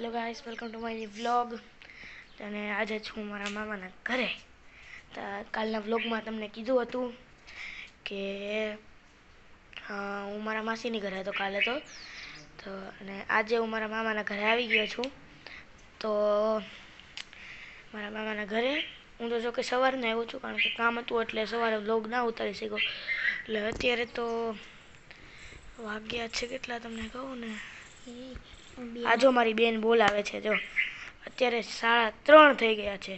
Hello guys, welcome to my vlog. અને આજે છું મારા મામાના ઘરે. તો કાલના વ્લોગમાં તમને કીધું હતું કે હું મારા માસીની ઘરે હતો કાલે તો અને આજે હું મારા મામાના ઘરે આવી ગયો છું. તો મારા મામાના ઘરે હું તો જો કે સવારનો આવ્યો છું, કારણ કે કામ હતું એટલે સવારે વ્લોગ ના ઉતારી શક્યો. એટલે અત્યારે તો વાગ્યા છે કેટલા તમને કહું ને, આ જો મારી બેન બોલાવે છે. જો અત્યારે 3:30 થઈ ગયા છે.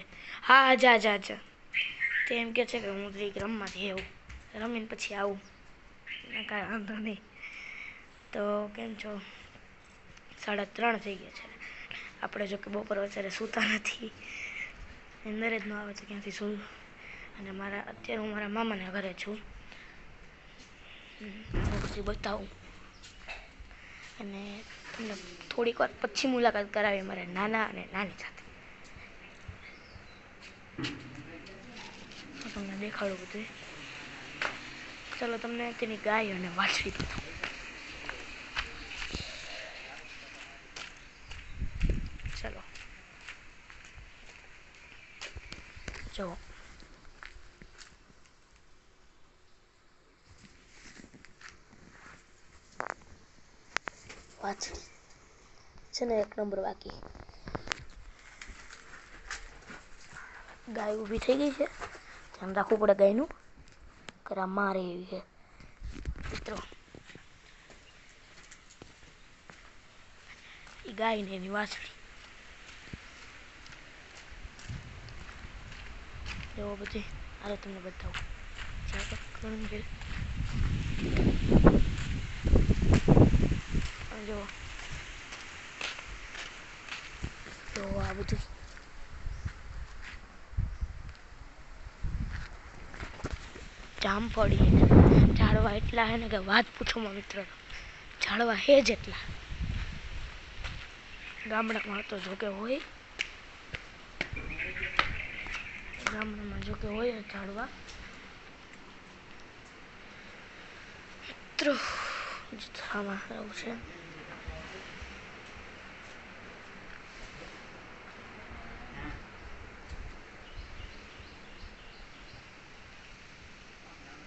હા, જા જા જા. તે એમ કે છે કે હું જરીક રમવાથી આવું, રમીને પછી આવું. કાંઈ વાંધો નહીં. તો કેમ છો? 3:30 થઈ ગયા છે. આપણે જો કે બપોર વચ્ચે સૂતા નથી, અંદર જ ન આવે તો ક્યાંથી સૂવું. અને અત્યારે હું મારા મામાના ઘરે છું. પછી બતાવું અને તમને થોડીક વાર પછી મુલાકાત કરાવી મારા નાના અને નાની સાથે. તમને દેખાડું બધું. ચાલો તમને તેની ગાય અને વાછડી બતાવું. ચલો જો વાછડી છે ને, 1 નંબર. બાકી ગાય ઊભી થઈ ગઈ છે. ધ્યાન રાખવું પડે ગાયનું, કરા મારે એવી છે મિત્રો. એ ગાય ને એની વાછડી એવો બધી. હાલો તમને બતાવું. જો તો આ બધું જામફળી ઝાડવા એટલા હે ને કે વાત પૂછોમાં મિત્રો. ઝાડવા હે જ એટલા. ગામડામાં તો જોકે હોય, ગામડામાં જોકે હોય ઝાડવા મિત્રો. આમાં આવું છે.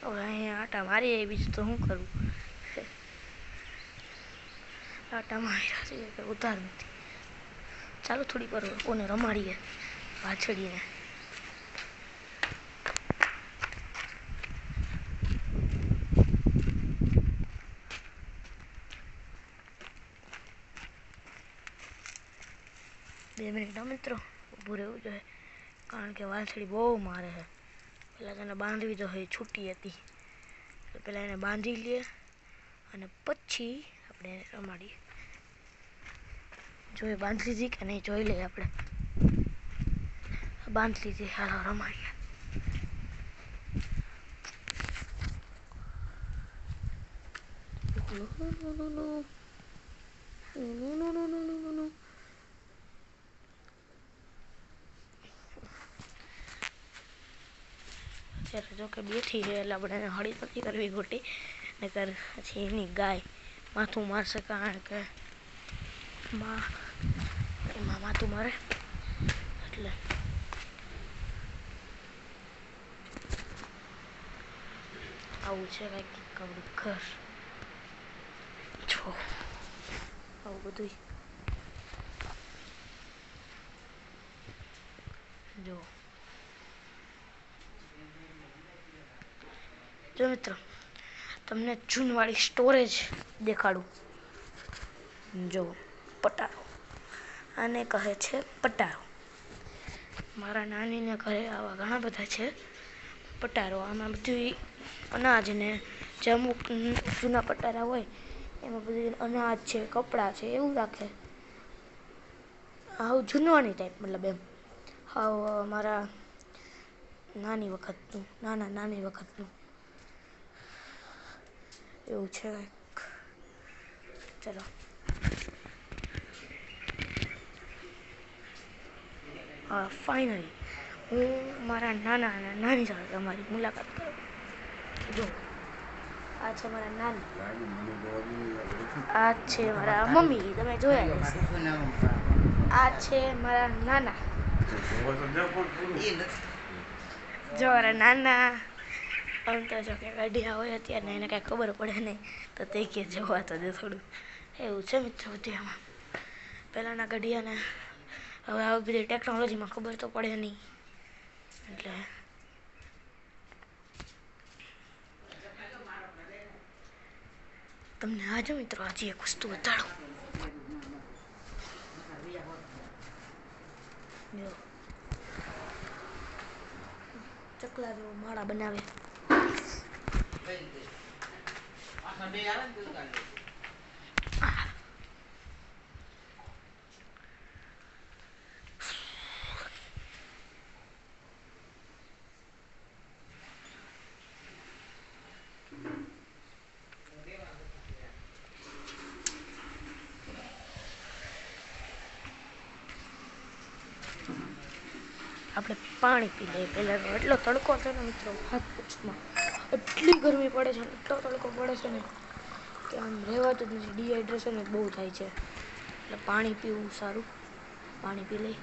હવે અહીંયા આટા મારી બીજું તો શું કરું. આટા માર્યા છે કે ઉધાર નથી. ચાલો થોડીક વાર કોને રમાડીએ વાછડીને. બે મિનિટ મિત્રો, ઊભું રહેવું જોઈએ, કારણ કે વાછડી બહુ મારે છે. પહેલાં તેને બાંધવી તો હોય, છૂટી હતી. તો પહેલાં એને બાંધી લઈએ અને પછી આપણે એને રમાડીએ. જોઈએ બાંધી લીધી કે નહીં, જોઈ લઈએ આપણે. બાંધી લીધી, હાલો રમાડીએ. અત્યારે જો કે બેઠી છે એટલે આપણે એને હળી નથી કરવી ખોટી, નકર પછી એની ગાય માથું મારશે. કારણ કે એમાં માથું મારે એટલે આવું છે કંઈક આપણું ઘર. જો આવું બધું જો મિત્રો, તમને જૂનવાળી સ્ટોરેજ દેખાડું. જો પટારો, આને કહે છે પટારો. મારા નાનીને ઘરે આવા ઘણા બધા છે પટારો. આમાં બધું અનાજ ને જે અમુક જૂના પટારા હોય એમાં બધું અનાજ છે, કપડાં છે, એવું રાખે. આવું જૂનવાણી ટાઈપ, મતલબ એમ હાવ મારા નાની વખતનું, નાની વખતનું એવું છે કંઈક. ચલો હા, ફાઇનલી હું મારા નાના અને નાની સાથે તમારી મુલાકાત કરું. જો આ છે મારા નાની, આ છે મારા મમ્મી. તમે જોયા હશે. આ છે મારા નાના. જો મારા નાના આમ તો જો કે ગાડીયા હોય અત્યારે એને કાંઈ ખબર પડે નહીં, તો તે કે જોવા તો દે થોડું. એવું છે મિત્રો અત્યારમાં. પહેલાંના ગાડીયાને હવે આવી બધી ટેકનોલોજીમાં ખબર તો પડે નહીં, એટલે તમને આજે મિત્રો હજી એક વસ્તુ બતાડું. જો ચકલા જેવો માળા બનાવે. આપણે પાણી પી લઈએ પહેલાં. એટલો તડકો છે ને મિત્રો, હાથ પૂછમાં એટલી ગરમી પડે છે, એટલો તડકો પડે છે ને કે આમ રહેવાતું જ નથી. ડિહાઇડ્રેશન જ બહુ થાય છે, એટલે પાણી પીવું સારું. પાણી પી લઈ.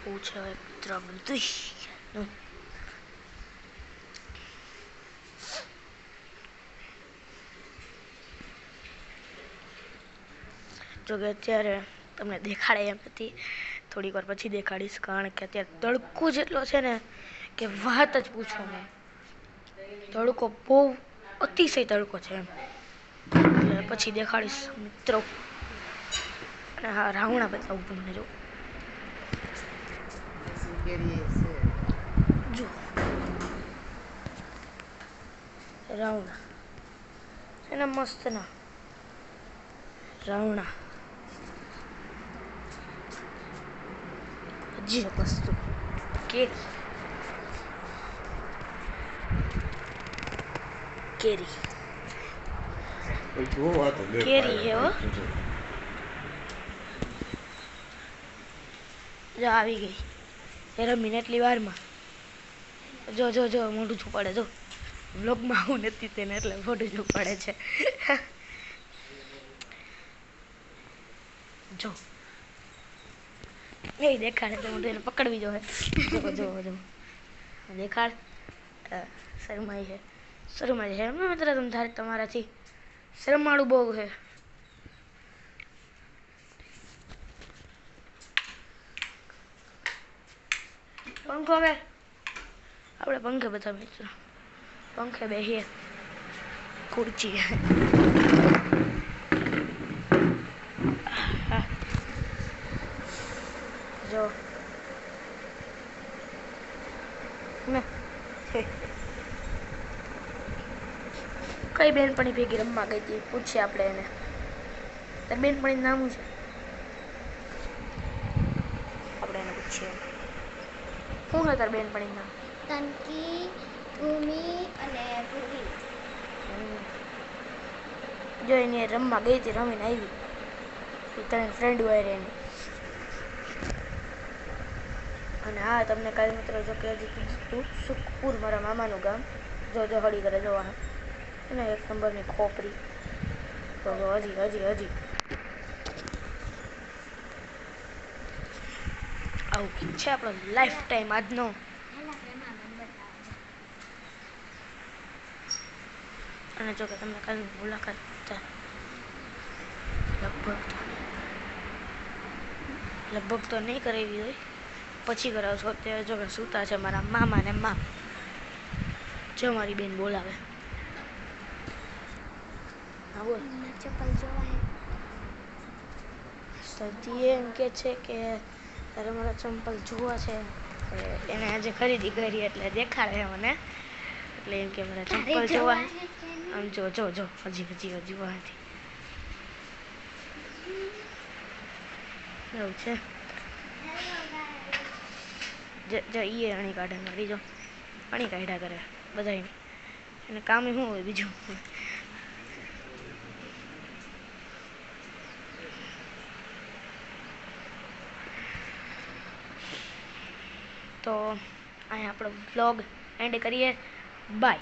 બહુ છે હવે મિત્ર બધું. જોકે અત્યારે તમને દેખાડે એમ નથી, થોડીક વાર પછી દેખાડીશ, કારણ કે અત્યારે તડકો જેટલો છે ને કે વાત જ પૂછો નહીં. તડકો બહુ અતિશય તડકો છે એમ, એટલે પછી દેખાડીશ મિત્રો. અને હા, રાવણા બતાવું તમને. જો રાવણા એના મસ્ત ના રાવણા. હજી એક વસ્તુ, કેરી. કેરી કેરી હે હો. જો આવી ગઈ એ રમીને એટલી વારમાં. જો જો જો મોઢું છુપાડે. જો વ્લોગમાં આવું નથી તેને, એટલે મોઢું છુપાડે છે. જો એ દેખાડે તો મોઢું એને પકડવી જોઈએ. જો જો જો દેખાડ. શરમાઈ છે, શરમાઈ છે એમ મિત્ર. તમારાથી શરમાળું બહુ છે. પંખો હવે આપણે પંખે બધા મિત્રો પંખે બેસીએ. ખુરચી જો કઈ બેનપણી ભેગી રમવા ગઈ હતી પૂછીએ આપણે એને. તાર બેનપણી નામ છે? આપણે એને પૂછીએ શું છે તાર બેનપણી નામ? તનકી, ભૂમિ અને ભૂરી. જો એની રમવા ગઈ હતી, રમીને આવી. ત્રણ ફ્રેન્ડ હોય એની. અને હા, તમને કાલે મિત્રો જો કે હજી કીધું સુખપુર મારા મામાનું ગામ. જો જો હળી કરે જોવા એને એક નંબરની ખોપરી. તો હજી હજી હજી આવું કંઈક છે આપણો લાઈફ ટાઈમ આજનો. અને જો કે તમને કાલની મુલાકાત લગભગ તો નહીં કરાવી હોય, પછી કરાવશો. અત્યારે જો કે સૂતા છે મારા મામા ને મા. જો મારી બેન બોલાવે. હા બોલ. ચપ્પલ જોવા સતી એમ કે છે કે તારે મારા ચંપલ જોવા છે. એને આજે ખરીદી કરી એટલે દેખાડે મને. એટલે એમ કે મારા ચંપલ જોવા. આમ જો જો જો હજી હજી હજી વાંથી એવું છે. ઈ અણી કાઢે મારી. જો અણી કાઢ્યા કરે બધા. એને કામ શું હોય બીજું? તો અહીંયા આપણો વ્લોગ એન્ડ કરીએ. બાય.